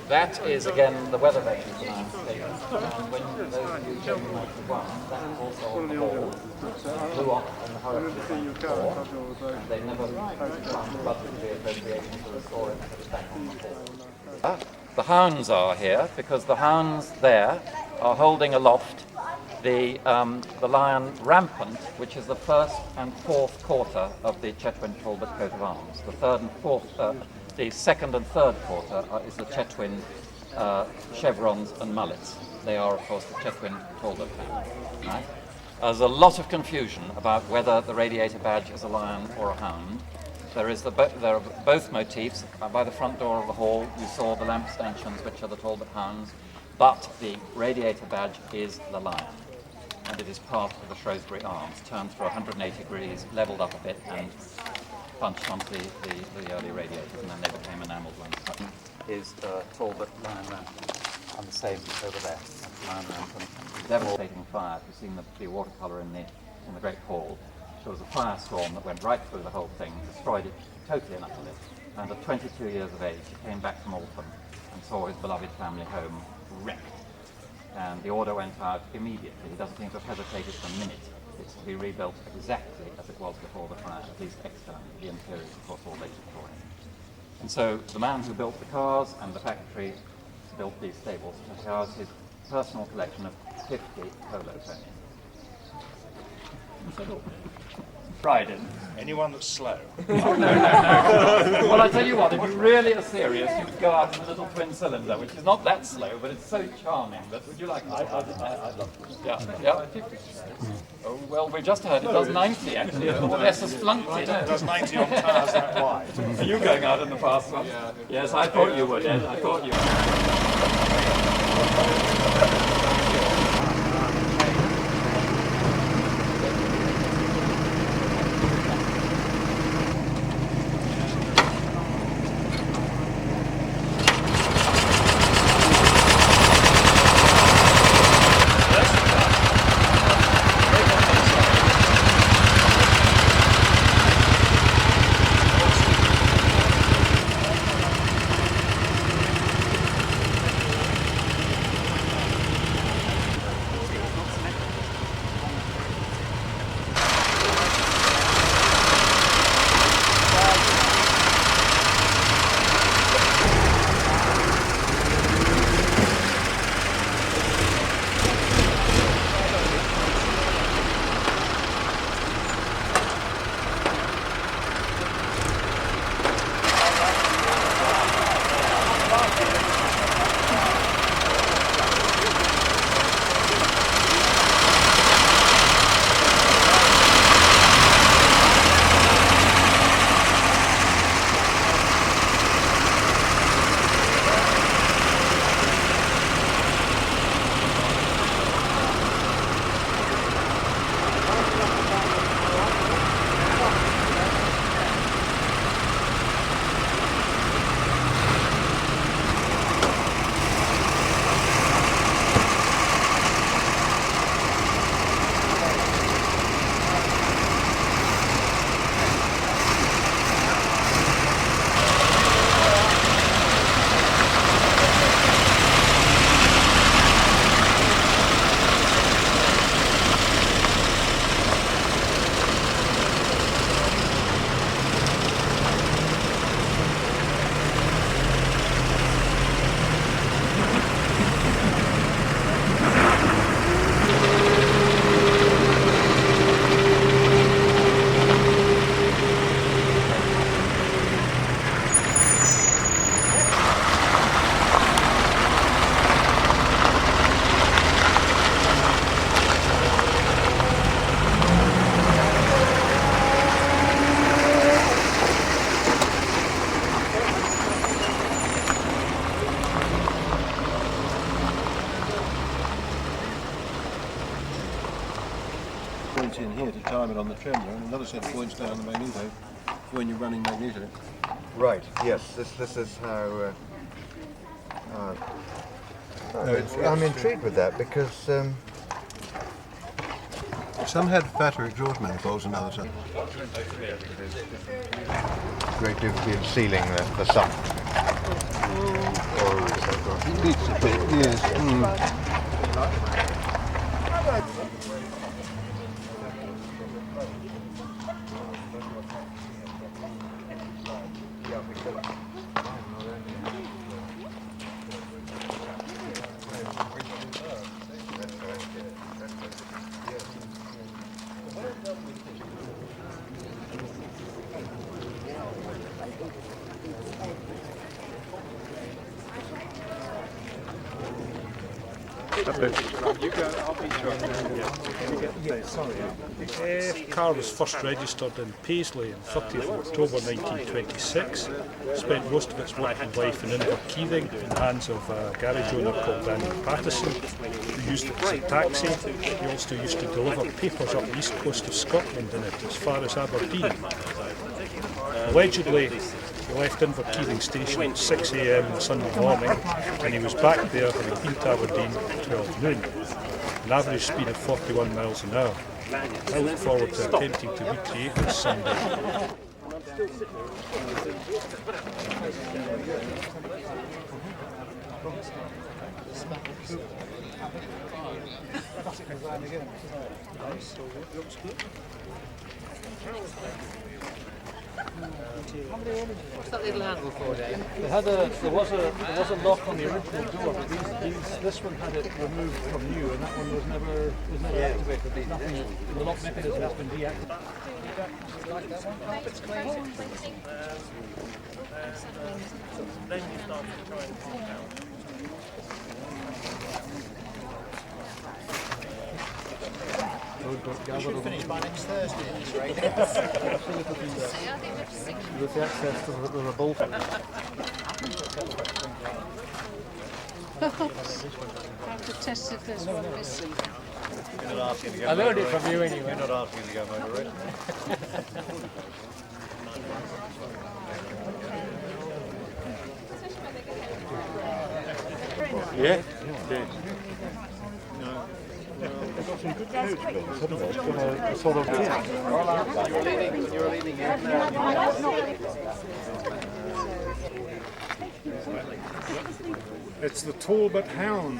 That is again the weather vane lion statement. And when those of you came in 91, that's also on the wall. Blew off in the hurricane before, and they never found budgetary appropriation to restore it, put it back on the wall. The hounds are here because the hounds there are holding aloft the lion rampant, which is the first and fourth quarter of the Chetwynd Talbot coat of arms. The third and fourth, the second and third quarter is the Chetwynd chevrons and mullets. They are, of course, the Chetwynd Talbot family. Right? There's a lot of confusion about whether the radiator badge is a lion or a hound. There are both motifs. By the front door of the hall, you saw the lamp stanchions, which are the Talbot hounds, but the radiator badge is the lion. And it is part of the Shrewsbury arms, turned through 180 degrees, levelled up a bit, and punched onto the early radiators, and then they became enamelled ones. Is Talbot lion rampant, and the same over there. That's lion rampant. Devastating fire. You've seen the watercolour in the Great Hall. There was a firestorm that went right through the whole thing, destroyed it totally and utterly. And at 22 years of age, he came back from Alpine and saw his beloved family home wrecked. And the order went out immediately. He doesn't seem to have hesitated for a minute. It's to be rebuilt exactly as it was before the fire, at least externally. The interior is, of course, all later for him. And so the man who built the cars and the factory built these stables to house his personal collection of 50 polo ponies. Friday. Anyone that's slow. Well, I tell you what, if you really are serious, you could go out in the little twin cylinder, which is not that slow, but it's so charming. But would you like to? I'd love it. Yeah, yeah. Oh, well, we just heard it does 90 actually. Yes, a flunked it. It does 90 on cars that wide. Are you going out in the fast one? Yeah. Yes, I thought you would, Ed. I thought you would. here to time it on the trembler, and another set of points down on the magneto when you're running magneto. Right, yes, this is how... I'm intrigued with that because... some had fatter exhaust manifolds and others had. Great difficulty in sealing the sump. It leaks a bit, yes. Car was first registered in Paisley on 30th of October 1926. Spent most of its working life in Inverkeithing in the hands of a garage owner called Daniel Patterson, who used it as a taxi. He also used to deliver papers up the east coast of Scotland in it as far as Aberdeen. Allegedly, he left Inverkeithing station at 6 a.m. on Sunday morning, and he was back there when he been to Aberdeen at 12 noon, an average speed of 41 miles an hour. I look forward to attempting to recreate this someday. What's that little handle for, Dave? There was a lock on the original door, but this one had it removed from new, and that one was never activated. There's nothing. The lock mechanism has been deactivated. Then you start to try and pop out. We should finish by next Thursday at this rate. With the access to the bolt. I have to test if there's one missing. You're not asking to go I learned it motor from you racing. anyway. You're not asking to go motor racing. Yeah? They've got some good coach builders, haven't they? It's got a sort of... You're leaning in. It's the Talbot Hound.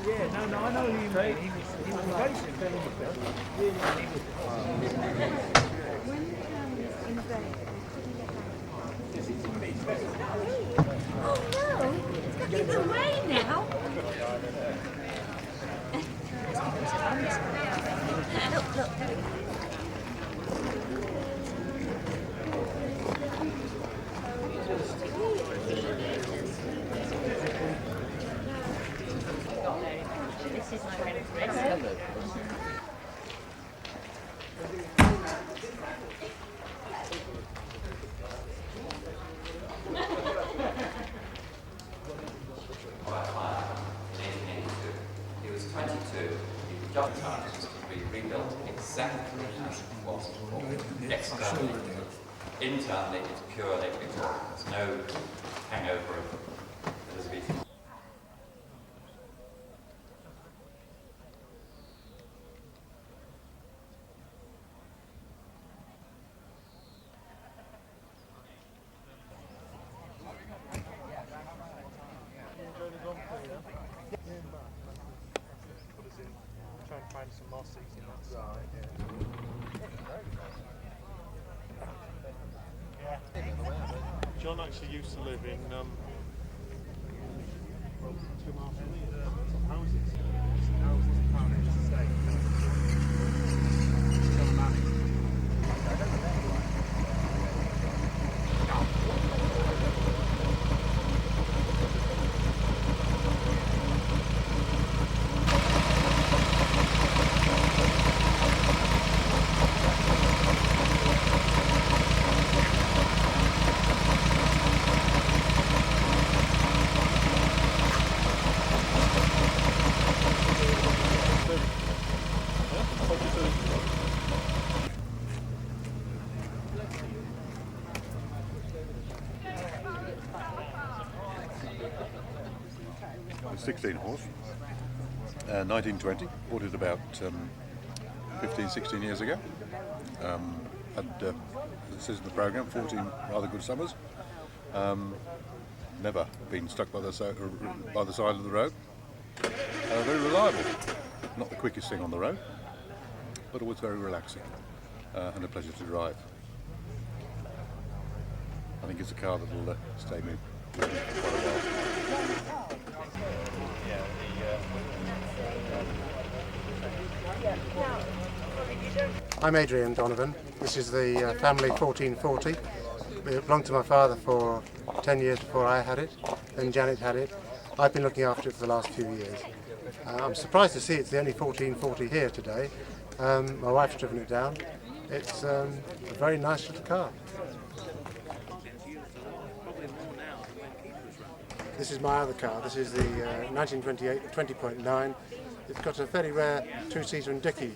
Yeah, no, I know who you mean. He was racing. Oh no, it's away now. Look. This is my friend. He was 22. He got charged to be rebuilt exactly as it was before. Externally, internally, it's purely Victorian. There's no hangover of Elizabethan. Try and find some more seats in that side. Yeah. John actually used to live in 2.5 houses. Houses, parish, estate. John Manning. 16 horse, 1920. Bought it about 15, 16 years ago. Had, as it says in the programme, 14 rather good summers. Never been stuck by the side of the road. Very reliable. Not the quickest thing on the road, but always very relaxing and a pleasure to drive. I think it's a car that will stay with me for quite a while. I'm Adrian Donovan. This is the family 1440. It belonged to my father for 10 years before I had it, then Janet had it. I've been looking after it for the last few years. I'm surprised to see it's the only 1440 here today. My wife's driven it down. It's a very nice little car. This is my other car. This is the 1928 20.9. It's got a fairly rare two-seater and dicky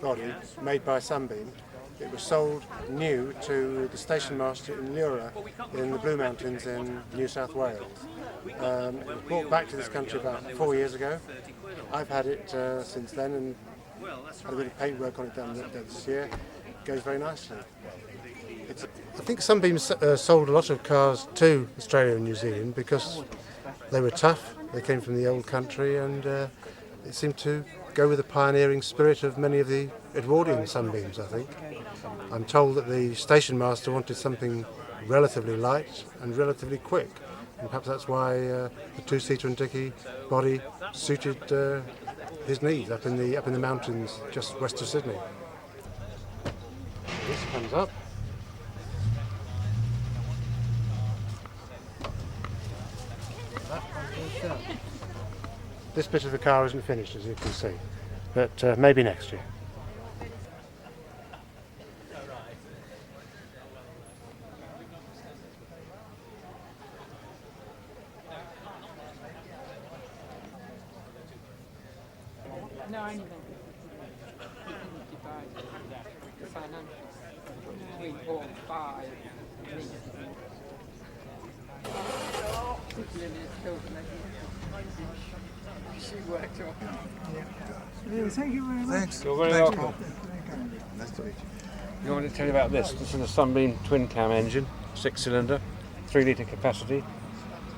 body made by Sunbeam. It was sold new to the station master in Lura in the Blue Mountains in New South Wales. It was brought back to this country about 4 years ago. I've had it since then and had a bit of paintwork on it done this year. It goes very nicely. I think Sunbeam sold a lot of cars to Australia and New Zealand because they were tough. They came from the old country and it seemed to go with the pioneering spirit of many of the Edwardian Sunbeams, I think. I'm told that the station master wanted something relatively light and relatively quick, and perhaps that's why the two-seater and dicky body suited his needs up in the mountains just west of Sydney. This comes up. This bit of the car isn't finished, as you can see, but maybe next year. No, I knew that. The financial between 4 and 5. She worked off. Yeah, thank you very much. Thanks. You're very welcome. Nice to meet you. You want me to tell you about this? This is a Sunbeam twin cam engine, 6-cylinder, 3-litre capacity,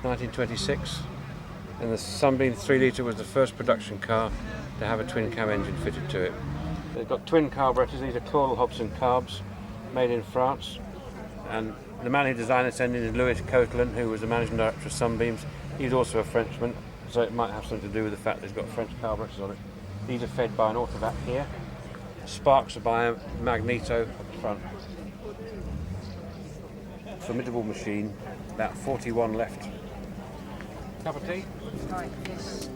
1926. And the Sunbeam 3-litre was the first production car to have a twin cam engine fitted to it. They've got twin carburetors. These are Colonial Hobson carbs, made in France. And the man who designed this engine is Louis Coquelin, who was the managing director of Sunbeams. He's also a Frenchman, so it might have something to do with the fact that it's got French carburetors on it. These are fed by an autovac here. Sparks are by a magneto at the front. Formidable machine, about 41 left. Cup of tea? Like this.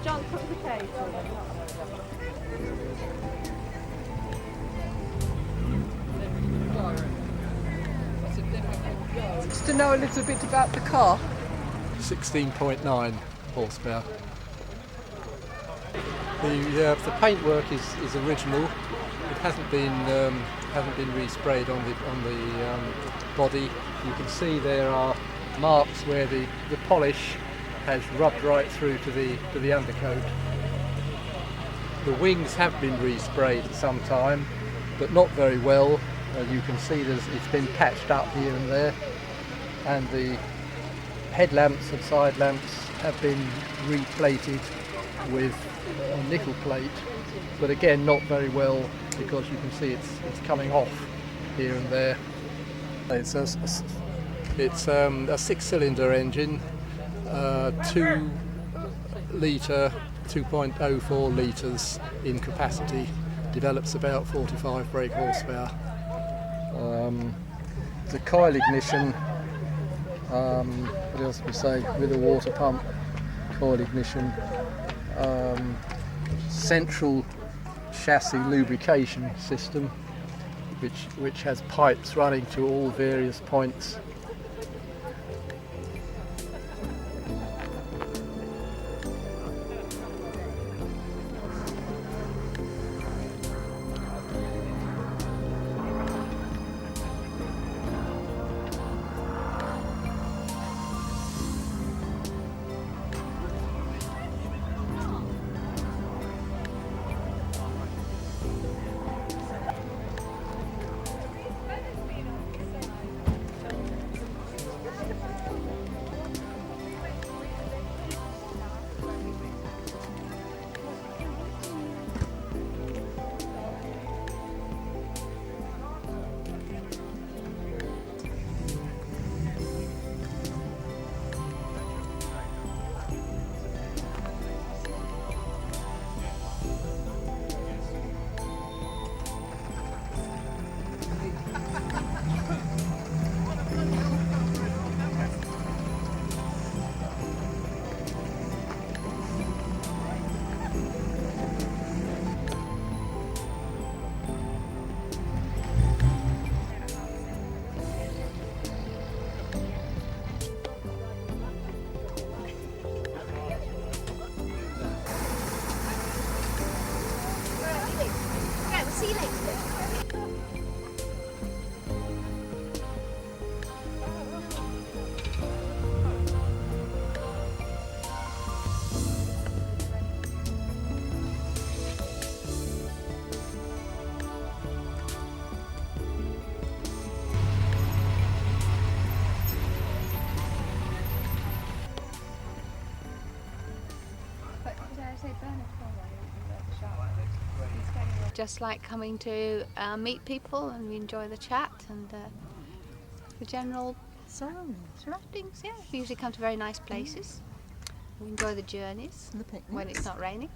John, come to the cave. Just to know a little bit about the car. 16.9 horsepower. The paintwork is original. It hasn't been resprayed on the body. You can see there are marks where the polish has rubbed right through to the undercoat. The wings have been resprayed at some time, but not very well. You can see it's been patched up here and there, and the headlamps and side lamps have been replated with a nickel plate, but again not very well, because you can see it's coming off here and there. It's a 6-cylinder engine, 2 litre, 2.04 litres in capacity, develops about 45 brake horsepower. The coil ignition, what else can we say, with a water pump, coil ignition, central chassis lubrication system, which has pipes running to all various points. See you later. Just like coming to meet people, and we enjoy the chat and the general surroundings. Yeah, we usually come to very nice places. We enjoy the journeys when it's not raining.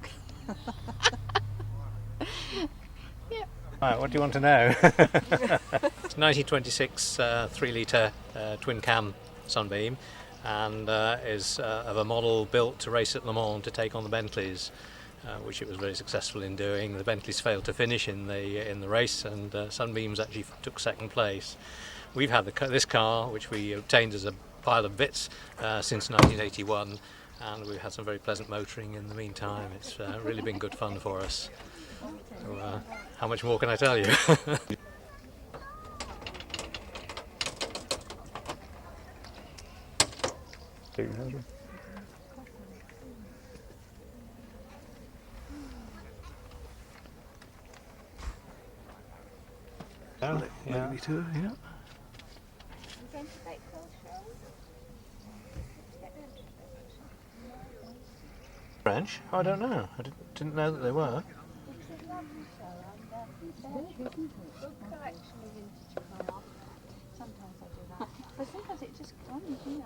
Yeah. Right, what do you want to know? It's 1926 3-litre twin cam Sunbeam, and is of a model built to race at Le Mans to take on the Bentleys. Which it was very successful in doing. The Bentleys failed to finish in the race, and Sunbeams actually took second place. We've had this car, which we obtained as a pile of bits, since 1981, and we've had some very pleasant motoring in the meantime. It's really been good fun for us. So, how much more can I tell you? 200. Yeah. Me too, yeah. French? I don't know. I didn't know that they were. But sometimes it just comes, you know.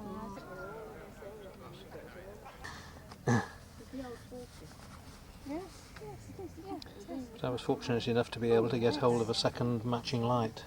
So I was fortunate enough to be able to get hold of a second matching light.